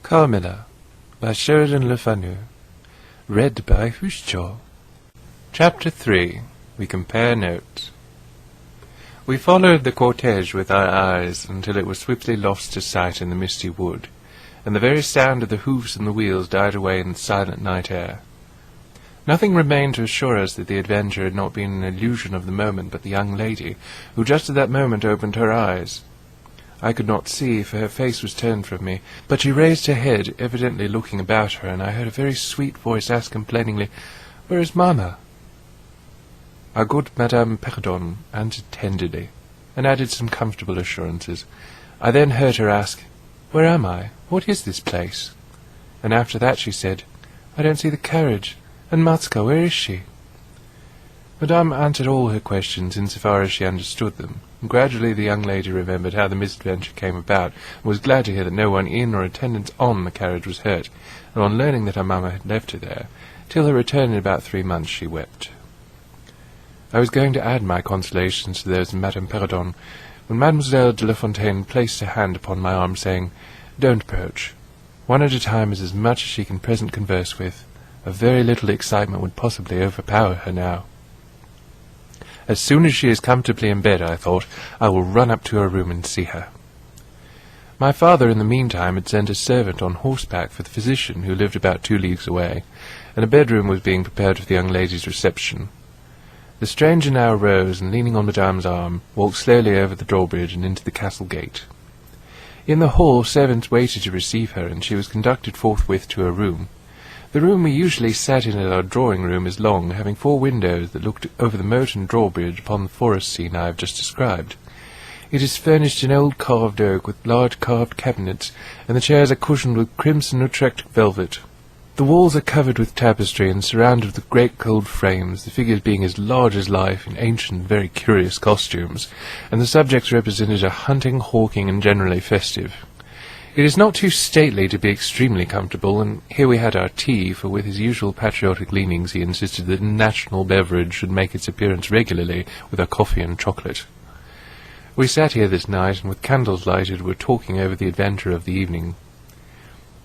Carmilla, by Sheridan Le Fanu. Read by Hushicho. Chapter 3. We Compare Notes. We followed the cortege with our eyes until it was swiftly lost to sight in the misty wood, and the very sound of the hoofs and the wheels died away in the silent night air. Nothing remained to assure us that the adventure had not been an illusion of the moment but the young lady, who just at that moment opened her eyes. I could not see, for her face was turned from me, but she raised her head, evidently looking about her, and I heard a very sweet voice ask complainingly, "Where is Mamma?" Our good Madame Perrodon answered tenderly, and added some comfortable assurances. I then heard her ask, "Where am I? What is this place?" And after that she said, "I don't see the carriage. And Matsuka, where is she?" Madame answered all her questions insofar as she understood them, and gradually the young lady remembered how the misadventure came about, and was glad to hear that no one in or attendants on the carriage was hurt, and on learning that her mamma had left her there, till her return in about 3 months, she wept. I was going to add my consolations to those of Madame Perrodon, when Mademoiselle de La Fontaine placed her hand upon my arm, saying, "Don't approach. One at a time is as much as she can present converse with. A very little excitement would possibly overpower her now." As soon as she is comfortably in bed, I thought, I will run up to her room and see her. My father, in the meantime, had sent a servant on horseback for the physician, who lived about 2 leagues away, and a bedroom was being prepared for the young lady's reception. The stranger now rose, and leaning on Madame's arm, walked slowly over the drawbridge and into the castle gate. In the hall, servants waited to receive her, and she was conducted forthwith to her room. The room we usually sat in at our drawing-room is long, having 4 windows that looked over the moat and drawbridge upon the forest scene I have just described. It is furnished in old carved oak, with large carved cabinets, and the chairs are cushioned with crimson Utrecht velvet. The walls are covered with tapestry and surrounded with great gold frames, the figures being as large as life, in ancient and very curious costumes, and the subjects represented are hunting, hawking, and generally festive. It is not too stately to be extremely comfortable, and here we had our tea, for with his usual patriotic leanings he insisted that a national beverage should make its appearance regularly with our coffee and chocolate. We sat here this night, and with candles lighted were talking over the adventure of the evening.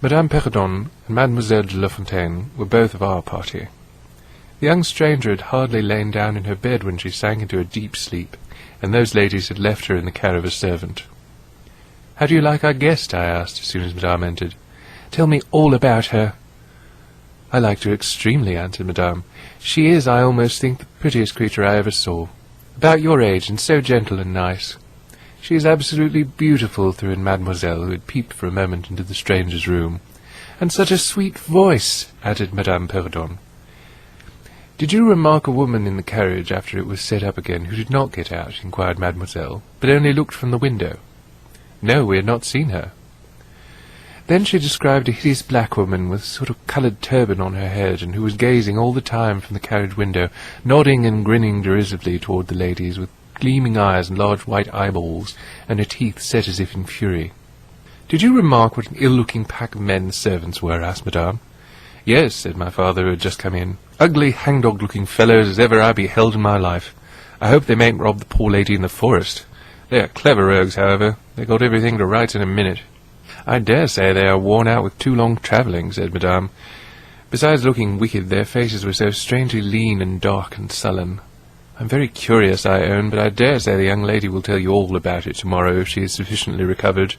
Madame Perrodon and Mademoiselle de La Fontaine were both of our party. The young stranger had hardly lain down in her bed when she sank into a deep sleep, and those ladies had left her in the care of a servant. "How do you like our guest?" I asked, as soon as Madame entered. "Tell me all about her." "I liked her extremely," answered Madame. "She is, I almost think, the prettiest creature I ever saw. About your age, and so gentle and nice. She is absolutely beautiful," threw in Mademoiselle, who had peeped for a moment into the stranger's room. "And such a sweet voice," added Madame Perrodon. "Did you remark a woman in the carriage after it was set up again who did not get out?" inquired Mademoiselle, "but only looked from the window?" "No, we had not seen her." Then she described a hideous black woman with a sort of coloured turban on her head, and who was gazing all the time from the carriage window, nodding and grinning derisively toward the ladies, with gleaming eyes and large white eyeballs, and her teeth set as if in fury. "Did you remark what an ill-looking pack of men the servants were?" asked Madame. "Yes," said my father, who had just come in. "Ugly, hangdog-looking fellows as ever I beheld in my life. I hope they mayn't rob the poor lady in the forest. They are clever rogues, however. They got everything to rights in a minute." "I dare say they are worn out with too long travelling," said Madame. "Besides looking wicked, their faces were so strangely lean and dark and sullen. I'm very curious, I own, but I dare say the young lady will tell you all about it tomorrow if she is sufficiently recovered."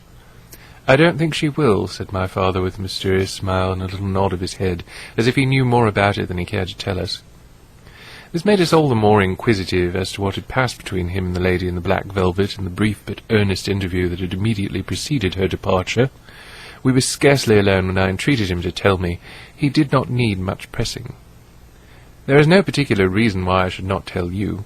"I don't think she will," said my father with a mysterious smile and a little nod of his head, as if he knew more about it than he cared to tell us. This made us all the more inquisitive as to what had passed between him and the lady in the black velvet in the brief but earnest interview that had immediately preceded her departure. We were scarcely alone when I entreated him to tell me. He did not need much pressing. "There is no particular reason why I should not tell you.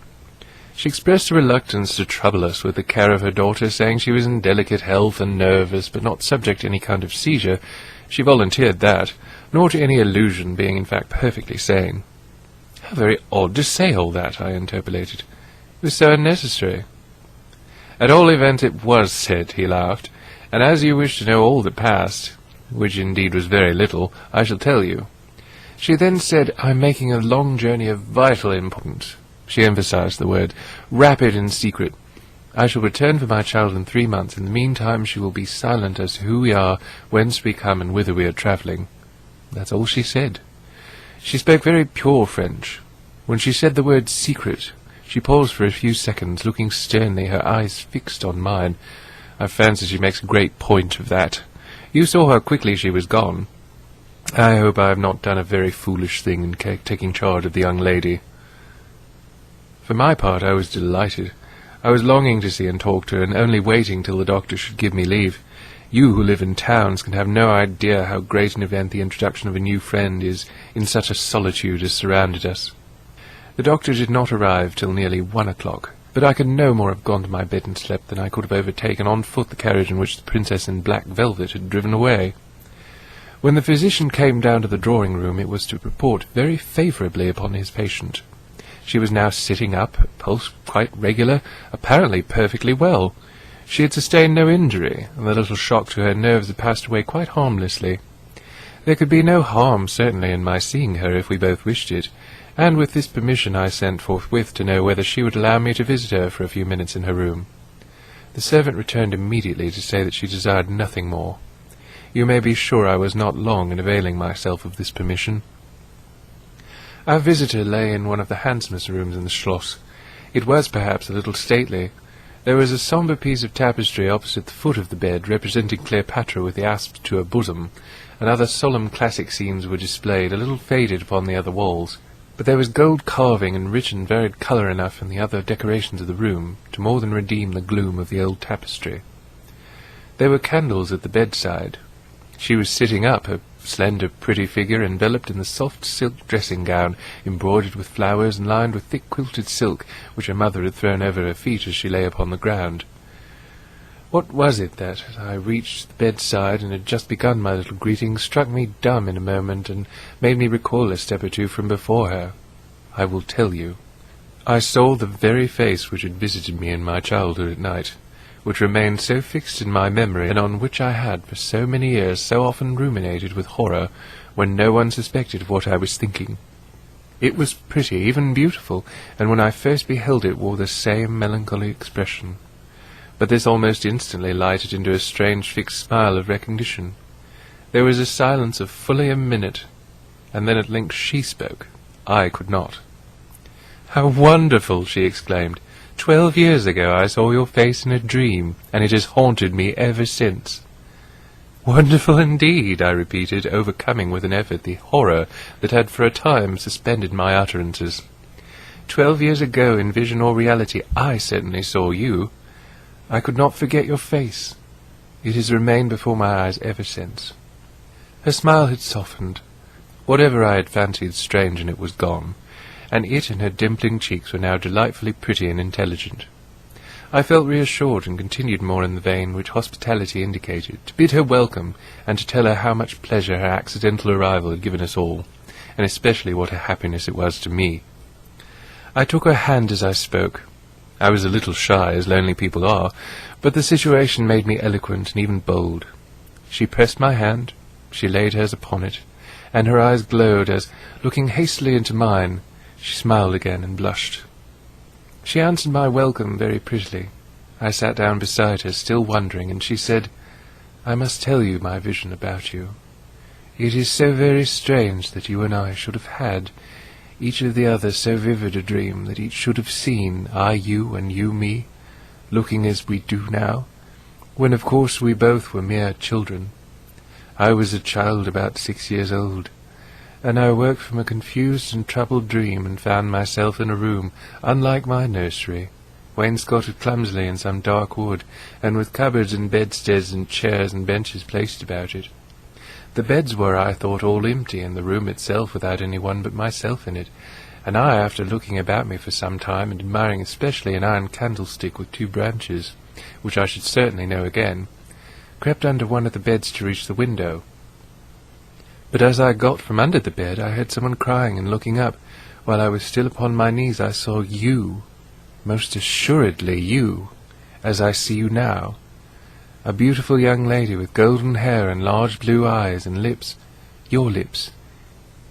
She expressed a reluctance to trouble us with the care of her daughter, saying she was in delicate health and nervous, but not subject to any kind of seizure. She volunteered that, nor to any illusion, being in fact perfectly sane." "How very odd to say all that," I interpolated. "It was so unnecessary." "At all events it was said," he laughed, "and as you wish to know all that passed, which indeed was very little, I shall tell you. She then said, 'I am making a long journey of vital importance.' She emphasized the word, 'rapid and secret.' I shall return for my child in 3 months. In the meantime she will be silent as to who we are, whence we come, and whither we are travelling. That's all she said. She spoke very pure French. When she said the word secret, she paused for a few seconds, looking sternly, her eyes fixed on mine. I fancy she makes a great point of that. You saw how quickly she was gone. I hope I have not done a very foolish thing in taking charge of the young lady. For my part, I was delighted. I was longing to see and talk to her, and only waiting till the doctor should give me leave. You who live in towns can have no idea how great an event the introduction of a new friend is in such a solitude as surrounded us. The doctor did not arrive till nearly 1 o'clock, but I could no more have gone to my bed and slept than I could have overtaken on foot the carriage in which the princess in black velvet had driven away. When the physician came down to the drawing-room, it was to report very favourably upon his patient. She was now sitting up, her pulse quite regular, apparently perfectly well. She had sustained no injury, and the little shock to her nerves had passed away quite harmlessly. There could be no harm, certainly, in my seeing her if we both wished it, and with this permission I sent forthwith to know whether she would allow me to visit her for a few minutes in her room. The servant returned immediately to say that she desired nothing more. You may be sure I was not long in availing myself of this permission. Our visitor lay in one of the handsomest rooms in the Schloss. It was perhaps a little stately. There was a sombre piece of tapestry opposite the foot of the bed, representing Cleopatra with the asp to her bosom, and other solemn classic scenes were displayed, a little faded upon the other walls. But there was gold carving and rich and varied colour enough in the other decorations of the room to more than redeem the gloom of the old tapestry. There were candles at the bedside. She was sitting up, her slender, pretty figure enveloped in the soft silk dressing-gown, embroidered with flowers and lined with thick quilted silk, which her mother had thrown over her feet as she lay upon the ground. What was it that, as I reached the bedside and had just begun my little greeting, struck me dumb in a moment and made me recoil a step or two from before her? I will tell you. I saw the very face which had visited me in my childhood at night, which remained so fixed in my memory, and on which I had for so many years so often ruminated with horror, when no one suspected of what I was thinking. It was pretty, even beautiful, and when I first beheld it wore the same melancholy expression. But this almost instantly lighted into a strange fixed smile of recognition. There was a silence of fully a minute, and then at length she spoke. I could not. "How wonderful!" she exclaimed. 12 years ago I saw your face in a dream, and it has haunted me ever since." "Wonderful indeed," I repeated, overcoming with an effort the horror that had for a time suspended my utterances. 12 years ago, in vision or reality, I certainly saw you. I could not forget your face. It has remained before my eyes ever since." Her smile had softened. Whatever I had fancied strange in it was gone, and it and her dimpling cheeks were now delightfully pretty and intelligent. I felt reassured, and continued more in the vein which hospitality indicated, to bid her welcome, and to tell her how much pleasure her accidental arrival had given us all, and especially what a happiness it was to me. I took her hand as I spoke. I was a little shy, as lonely people are, but the situation made me eloquent and even bold. She pressed my hand, she laid hers upon it, and her eyes glowed as, looking hastily into mine, she smiled again and blushed. She answered my welcome very prettily. I sat down beside her, still wondering, and she said, "I must tell you my vision about you. It is so very strange that you and I should have had, each of the other, so vivid a dream, that each should have seen, I you and you me, looking as we do now, when of course we both were mere children. I was a child about 6 years old, and I woke from a confused and troubled dream and found myself in a room unlike my nursery, wainscoted clumsily in some dark wood, and with cupboards and bedsteads and chairs and benches placed about it. The beds were, I thought, all empty, and the room itself without any one but myself in it, and I, after looking about me for some time, and admiring especially an iron candlestick with 2 branches, which I should certainly know again, crept under one of the beds to reach the window. But as I got from under the bed, I heard someone crying, and looking up, while I was still upon my knees, I saw you, most assuredly you, as I see you now, a beautiful young lady with golden hair and large blue eyes and lips, your lips,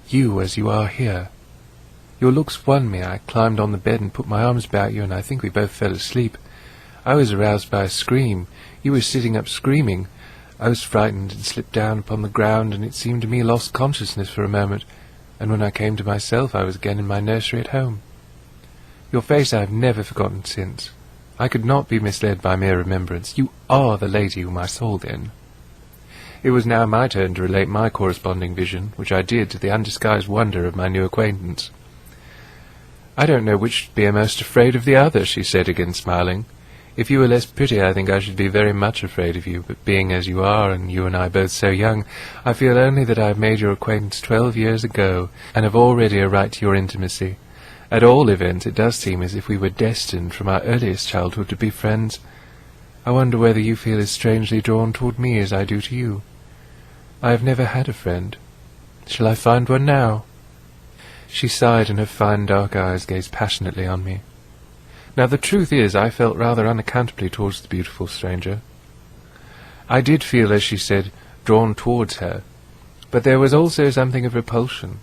you as you are here. Your looks won me. I climbed on the bed and put my arms about you, and I think we both fell asleep. I was aroused by a scream. You were sitting up screaming. I was frightened and slipped down upon the ground, and it seemed to me lost consciousness for a moment, and when I came to myself I was again in my nursery at home. Your face I have never forgotten since. I could not be misled by mere remembrance. You are the lady whom I saw then. It was now my turn to relate my corresponding vision, which I did to the undisguised wonder of my new acquaintance. "I don't know which to be most afraid of the other," she said, again smiling. "If you were less pretty, I think I should be very much afraid of you, but being as you are, and you and I both so young, I feel only that I have made your acquaintance 12 years ago, and have already a right to your intimacy. At all events, it does seem as if we were destined from our earliest childhood to be friends. I wonder whether you feel as strangely drawn toward me as I do to you. I have never had a friend. Shall I find one now?" She sighed, and her fine dark eyes gazed passionately on me. Now the truth is, I felt rather unaccountably towards the beautiful stranger. I did feel, as she said, drawn towards her, but there was also something of repulsion.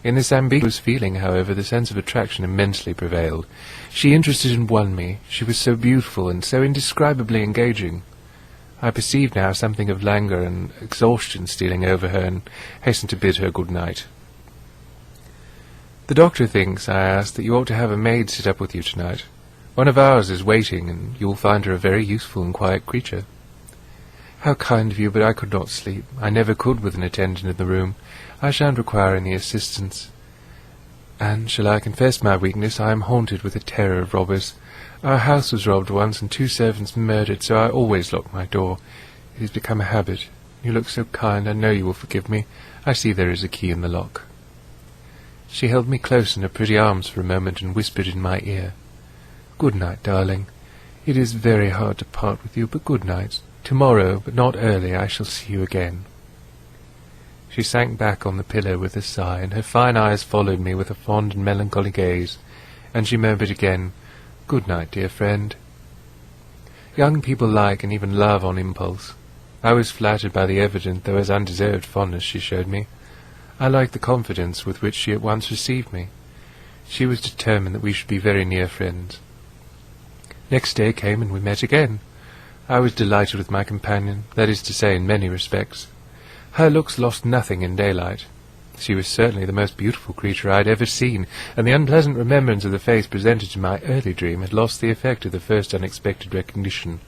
In this ambiguous feeling, however, the sense of attraction immensely prevailed. She interested and won me. She was so beautiful and so indescribably engaging. I perceived now something of languor and exhaustion stealing over her, and hastened to bid her good night. "The doctor thinks," I asked, "that you ought to have a maid sit up with you tonight. One of ours is waiting, and you will find her a very useful and quiet creature." "How kind of you, but I could not sleep. I never could with an attendant in the room. I shan't require any assistance. And, shall I confess my weakness, I am haunted with a terror of robbers. Our house was robbed once, and 2 servants murdered, so I always lock my door. It has become a habit. You look so kind, I know you will forgive me. I see there is a key in the lock." She held me close in her pretty arms for a moment, and whispered in my ear, "Good night, darling. It is very hard to part with you, but good night. Tomorrow, but not early, I shall see you again." She sank back on the pillow with a sigh, and her fine eyes followed me with a fond and melancholy gaze, and she murmured again, "Good night, dear friend." Young people like and even love on impulse. I was flattered by the evident, though as undeserved, fondness she showed me. I liked the confidence with which she at once received me. She was determined that we should be very near friends. Next day came, and we met again. I was delighted with my companion, that is to say, in many respects. Her looks lost nothing in daylight. She was certainly the most beautiful creature I had ever seen, and the unpleasant remembrance of the face presented to my early dream had lost the effect of the first unexpected recognition.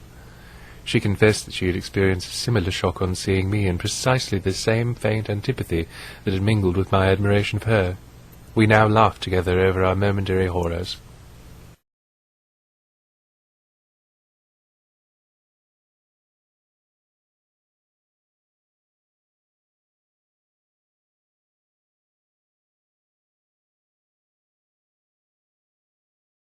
She confessed that she had experienced a similar shock on seeing me, and precisely the same faint antipathy that had mingled with my admiration of her. We now laughed together over our momentary horrors.